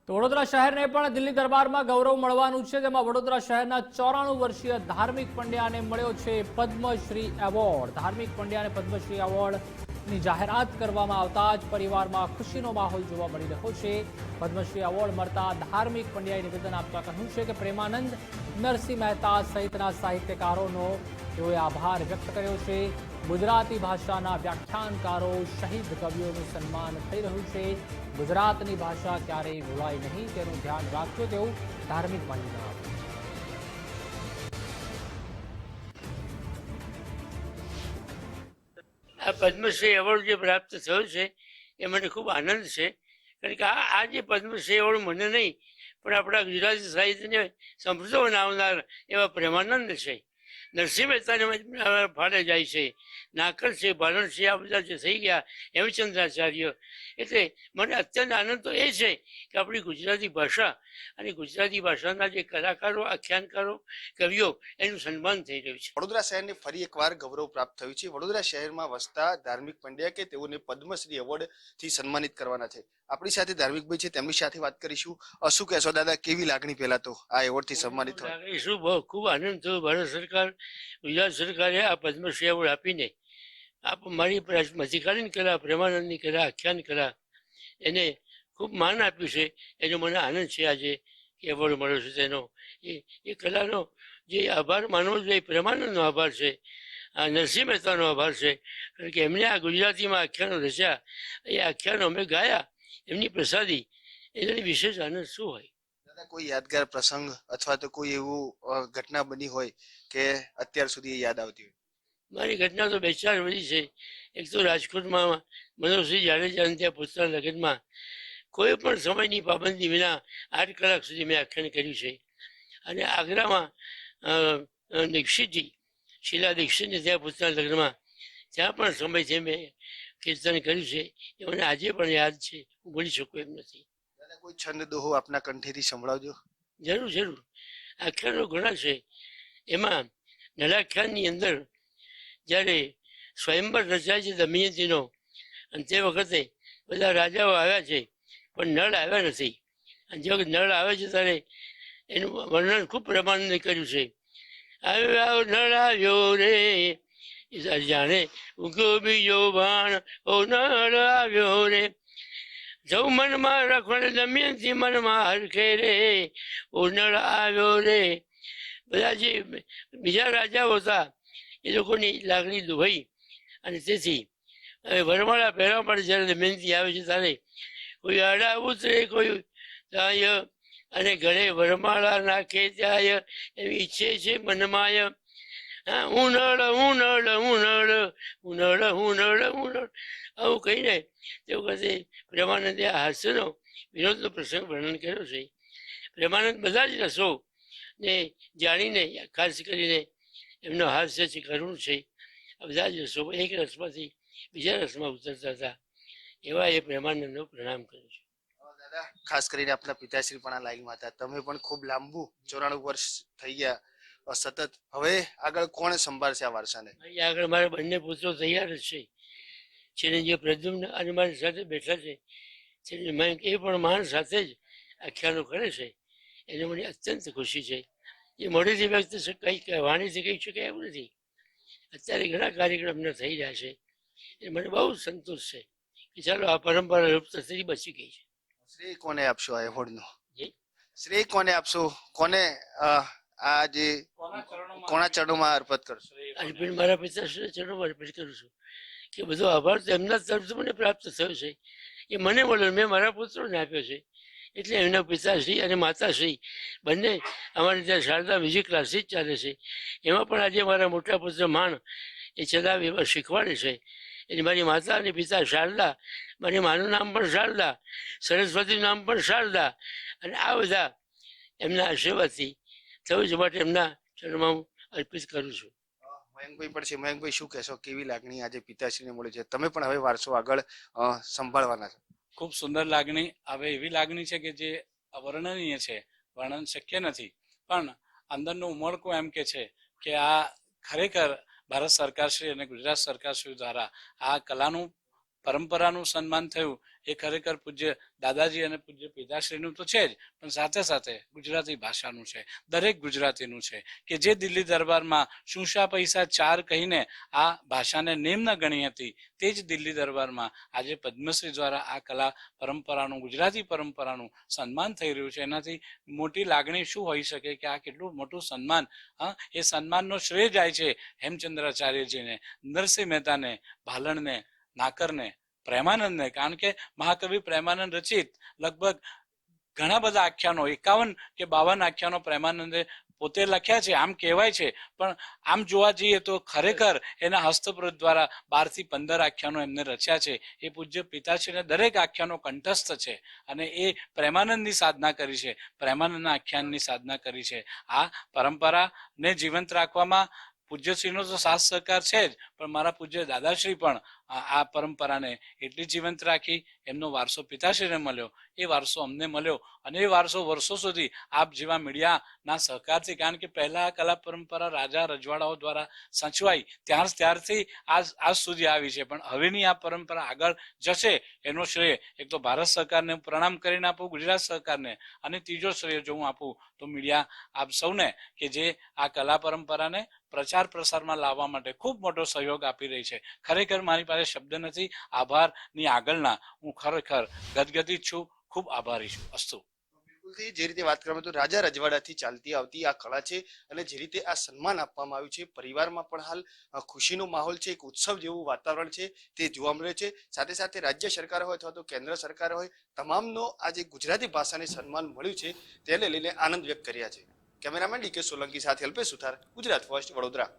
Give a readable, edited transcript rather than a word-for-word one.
તો વડોદરા શહેરને પણ દિલ્હી દરબારમાં ગૌરવ મળવાનું છે, જેમાં વડોદરા શહેરના 94 વર્ષીય ધાર્મિક પંડ્યાને મળ્યો છે પદ્મશ્રી એવોર્ડ। ધાર્મિક પંડ્યાને પદ્મશ્રી એવોર્ડની જાહેરાત કરવામાં આવતા જ પરિવારમાં ખુશીનો માહોલ જોવા મળી રહ્યો છે। પદ્મશ્રી એવોર્ડ મળતા ધાર્મિક પંડ્યાએ નિવેદન આપતા કહ્યું છે કે પ્રેમાનંદ, નરસિંહ મહેતા સહિતના સાહિત્યકારોનો તેઓએ આભાર વ્યક્ત કર્યો છે। ગુજરાતી ભાષાના વ્યાખ્યાનકારો, શહીદ કવિઓનું સન્માન થઈ રહ્યું છે। ગુજરાતની ભાષા ક્યારેય ભૂલાય નહીં તેનું ધ્યાન રાખજો તેવું ધાર્મિક પંડિતે જણાવ્યું। આ પદ્મશ્રી એવોર્ડ જે પ્રાપ્ત થયો છે એ મને ખૂબ આનંદ છે, કારણ કે આ જે પદ્મશ્રી એવોર્ડ મને નહીં પણ આપણા ગુજરાતી સાહિત્યને સમૃદ્ધ બનાવનાર એવા પ્રેમાનંદ છે, નરસિંહ મહેતાને ફાળે જાય છે, નાકર છે, ભારણ છે, આ બધા જે થઈ ગયા હેમચંદ્રાચાર્ય। એટલે મને અત્યંત આનંદ તો એ છે કે આપણી ગુજરાતી ભાષા અને ગુજરાતી ભાષાના જે કલાકારો, આખ્યાનકારો, કવિઓ એનું સન્માન થઈ રહ્યું છે। વડોદરા શહેરને ફરી એકવાર ગૌરવ પ્રાપ્ત થયું છે। વડોદરા શહેરમાં વસતા ધાર્મિક પંડ્યા કે તેઓને પદ્મશ્રી એવોર્ડ થી સન્માનિત કરવાના છે। આપણી સાથે ધાર્મિકભાઈ છે, તેમની સાથે વાત કરીશું। શું કહેશો દાદા, કેવી લાગણી પહેલા તો આ એવોર્ડ થી સન્માનિત થવા? શું ખૂબ આનંદ થયો। ભારત સરકાર, ગુજરાત સરકારે આ પદ્મશ્રી એવોર્ડ આપીને મારી મધ્યકાલીન કલા, પ્રેમાનંદની કલા, આખ્યાન કલા એને ખૂબ માન આપ્યું છે। એનો મને આનંદ છે આજે એવોર્ડ મળ્યો છે તેનો। એ કલાનો જે આભાર માનવો જોઈએ, પ્રેમાનંદનો આભાર છે, આ નરસિંહ મહેતાનો આભાર છે, કારણ કે એમને આ ગુજરાતીમાં આખ્યાનો રચ્યા, એ આખ્યાનો અમે ગાયા, એમની પ્રસાદી, એનાથી વિશેષ આનંદ શું હોય? દાદા, કોઈ યાદગાર પ્રસંગ અથવા તો કોઈ એવું ઘટના બની હોય કે અત્યાર સુધી યાદ આવતી હોય? મારી ઘટના તો બે ચાર બધી છે। એક તો રાજકોટમાં મનોજસિંહ જાડેજાના ત્યાં પુત્રના લગ્નમાં કોઈ પણ સમયની પાબંદી વિના 8 કલાક સુધી મેં આખ્યાન કર્યું છે। અને આગ્રામાં દીક્ષિતજી, શીલા દીક્ષિતને ત્યાં પુત્રના લગ્નમાં ત્યાં પણ સમયથી મેં કીર્તન કર્યું છે। એ મને આજે પણ યાદ છે, હું ભૂલી શકું એમ નથી। દાદા, કોઈ છંદ દોહો આપના કંઠેથી સંભળાવજો। જરૂર જરૂર, આખ્યાનો ઘણા છે। એમાં નળાખ્યાનની અંદર જ્યારે સ્વયંવર રચાય છે દમયંતીનો, અને તે વખતે બધા રાજાઓ આવ્યા છે પણ નળ આવ્યા નથી, અને જે વખત નળ આવે છે ત્યારે એનું વર્ણન ખૂબ પ્રમાણને કર્યું છે। આવ્યો નળ આવ્યો રે, જાણે ઉગ્યો બીજો બાણ, ઓ નળ આવ્યો રે, જવ મનમાં રખણ દમયંતી મનમાં હરખે રે, ઓ નળ આવ્યો રે। બધા જે બીજા રાજાઓ હતા એ લોકોની લાગણી દુભાઈ, અને તેથી વરમાળા પહેરવા માટે જ્યારે દમયંતી આવે છે ત્યારે કોઈ આડા ઉતરે, કોઈ થાય, અને ગળે વરમાળા નાખે ત્યાય, એવી ઈચ્છે છે મનમાય। ઉનળ ઉનળ ઉનળ ઉનળ ઉનળ ઉનળ, આવું કહીને તે વખતે પ્રેમાનંદે આ હાસ્યનો, વિનોદનો પ્રસંગ વર્ણન કર્યો છે। પ્રેમાનંદ બધા જ રસો ને જાણીને, ખાસ કરીને એમનો હાસ્ય છે, કરુણ છે, આ બધા જ રસો એક રસમાંથી બીજા રસમાં ઉતરતા હતા, એવા એ પ્રેમાનંદનો પ્રણામ કર્યો છે। દાદા, ખાસ કરીને આપના પિતાશ્રી પણ આ લાઈનમાં હતા, તમે પણ ખૂબ લાંબુ 94 વર્ષ થઈ ગયા સતત। હવે આગળ કોણ સંભાળશે આ વારસાને? અહીં આગળ મારા બંને પુત્રો તૈયાર જ છે। ચિરંજીવ પ્રદ્યુમ્ન અને મારી સાથે બેઠા છે, એ પણ માન સાથે જ આખ્યાનો કરે છે, એને મને અત્યંત ખુશી છે। એ મોઢેથી વ્યક્ત કંઈ વાણીથી કહી શકાય એવું નથી। અત્યારે ઘણા કાર્યક્રમના થઈ રહ્યા છે, એ મને બહુ સંતોષ છે કે ચાલો આ પરંપરા લુપ્ત થતી બચી ગઈ છે। શ્રેય કોને આપશો આ એવોર્ડનો? જી, શ્રેય કોને આપશો? કોને આ જે કોના ચરણોમાં અર્પિત કરશો? અર્પણ મારા પિતાશ્રી ચરણોમાં અર્પિત કરું છું કે બધો આભાર તો એમના તરફથી મને પ્રાપ્ત થયો છે, એ મને મળ્યો, મેં મારા પુત્રોને આપ્યો છે। એટલે એમના પિતાશ્રી અને માતાશ્રી બંને અમારે ત્યાં શારદા મ્યુઝિક ક્લાસીસ ચાલે છે, એમાં પણ આજે મારા મોટા પુત્ર માણ એ ચલાવે, એમાં શીખવાડે છે। એટલે મારી માતા અને પિતા શારદા, મારી માનું નામ પણ શારદા, સરસ્વતીનું નામ પણ શારદા, અને આ બધા એમના આશીર્વાદથી થયું છે, માટે એમના ચરણમાં હું અર્પિત કરું છું। મયંકભાઈ પણ છે। મયંકભાઈ, શું કહેશો, કેવી લાગણી આજે પિતાશ્રીને મળી છે? તમે પણ હવે વારસો આગળ સંભાળવાના છો। ખૂબ સુંદર લાગણી। હવે એવી લાગણી છે કે જે અવર્ણનીય છે, વર્ણન શક્ય નથી, પણ અંદરનું ઉમળકું એમ કે છે કે આ ખરેખર ભારત સરકારશ્રી અને ગુજરાત સરકારશ્રી દ્વારા આ કલાનું પરંપરાનું સન્માન થયું એ ખરેખર પૂજ્ય દાદાજી અને પૂજ્ય પિતાશ્રીનું તો છે જ, પણ સાથે સાથે ગુજરાતી ભાષાનું છે, દરેક ગુજરાતીનું છે કે જે દિલ્હી દરબારમાં શું શા પૈસા ચાર કહીને આ ભાષાને નિમ્ન ગણી હતી, તે જ દિલ્હી દરબારમાં આજે પદ્મશ્રી દ્વારા આ કલા પરંપરાનું, ગુજરાતી પરંપરાનું સન્માન થઈ રહ્યું છે. એનાથી મોટી લાગણી શું હોઈ શકે કે આ કેટલું મોટું સન્માન. એ સન્માનનો શ્રેય જાય છે હેમચંદ્રાચાર્યજીને, નરસિંહ મહેતાને, ભાલણને, નાકરને, પ્રેમાનંદને. કારણ કે મહાકવિ પ્રેમાનંદ રચિત લગભગ ઘણા બધા આખ્યાનો, 51 કે 52 આખ્યાનો પ્રેમાનંદે પોતે લખ્યા છે આમ કહેવાય છે, પણ આમ જોવા જઈએ તો ખરેખર એના હસ્તપ્રત દ્વારા 12 થી 15 આખ્યાનો એમને રચ્યા છે. એ પૂજ્ય પિતાશ્રીને દરેક આખ્યાનો કંઠસ્થ છે અને એ પ્રેમાનંદની સાધના કરી છે, પ્રેમાનંદના આખ્યાનની સાધના કરી છે. આ પરંપરાને જીવંત રાખવામાં પૂજ્યશ્રીનો તો સાથ સહકાર છે જ, પણ મારા પૂજ્ય દાદાશ્રી પણ આ પરંપરાને એટલી જીવંત રાખી. એમનો વારસો પિતાશ્રીને મળ્યો, એ વારસો અમને મળ્યો અને એ વારસો વર્ષો સુધી આપ જેવા મીડિયાના સહકારથી, કારણ કે પહેલા આ કલા પરંપરા રાજા રજવાડાઓ દ્વારા સચવાઈ ત્યારથી આજ સુધી આવી છે, પણ હવેની આ પરંપરા આગળ જશે એનો શ્રેય એક તો ભારત સરકારને પ્રણામ કરીને આપું, ગુજરાત સરકારને, અને ત્રીજો શ્રેય જો હું આપું તો મીડિયા આપ સૌને કે જે આ કલા પરંપરાને પ્રચાર પ્રસારમાં લાવવા માટે ખૂબ મોટો સહયોગ આપી રહી છે. ખરેખર મારી પાસે શબ્દ નથી આભારની આગળના. હું ખરેખર ગદગદિત છું, ખૂબ આભારી છું. અસ્તુ. બિલકુલથી જે રીતે વાત કરવામાં તો રાજા રજવાડાથી ચાલતી આવતી આ કળા છે અને જે રીતે આ સન્માન આપવામાં આવ્યું છે, પરિવારમાં પણ હાલ ખુશીનો માહોલ છે, એક ઉત્સવ જેવું વાતાવરણ છે તે જોવા મળે છે. સાથે સાથે રાજ્ય સરકાર હોય અથવા તો કેન્દ્ર સરકાર હોય, તમામનો આ જે ગુજરાતી ભાષાને સન્માન મળ્યું છે તેને લઈને આનંદ વ્યક્ત કર્યા છે. કેમેરામેન ડીકે સોલંકી સાથે અલ્પેશ સુથાર, ગુજરાત ફર્સ્ટ, વડોદરા.